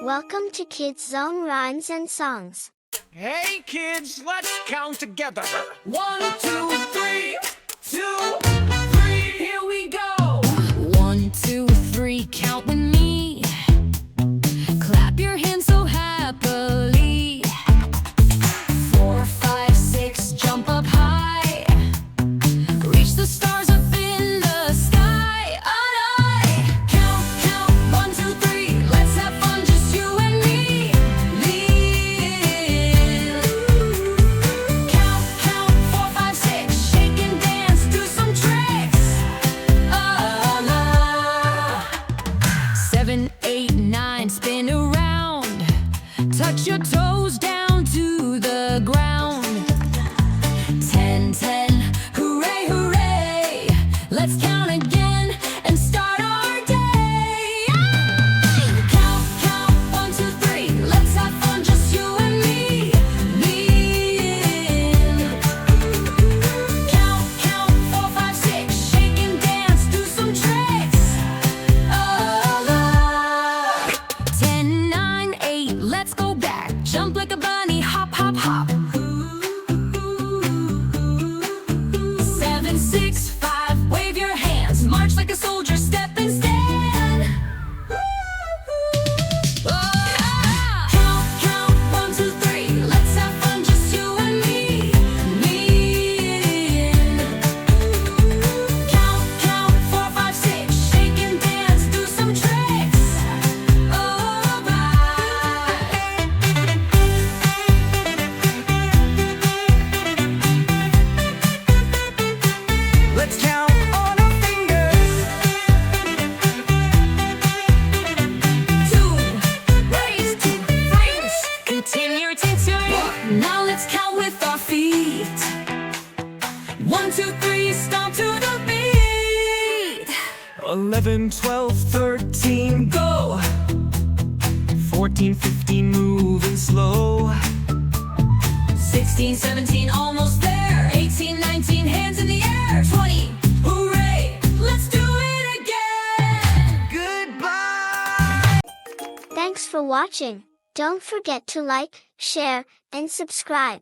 Welcome to Kids Zone Rhymes and Songs. Hey kids, let's count together. 1, 2, 3, 2, 3, here we go. 1, 2, 3, count with me. Clap your hands so happily. 4, 5, 6, jump up high. Reach the stars up in the sky. Count, count, 1, 2, 3. Let's have fun, just you and me. Count, count, 4, 5, 6. Shake and dance, do some tricks. 7, 8, 9, spin around. Touch your toes down to the ground. 10, 10, hooray, hooray. Let's count again and start our day. Count, count, 1, 2, 3. Let's have fun, just you and me. Count, count, 4, 5, 6. Shake and dance, do some tricks. 10, 9, 8. Let's go back. Jump like a bunny, hop, hop, hop. 7, 6, 5. Wave your hands. March like a soldier, step and stand. Count, count, 1, 2, 3. Let's have fun, just you and me. Count, count, 4, 5, 6. Shake and dance, do some tricks. Let's count on our fingers. 2, raise 2 fingers. Continue to turn. Now let's count with our feet. 1, 2, 3, stomp to the beat. 11, 12, 13, go. 14, 15, moving slow. 16, 17, almost there. 18, 19, hands in the air. 20, hooray, let's do it again. Goodbye. Thanks for watching. Don't forget to like, share, and subscribe.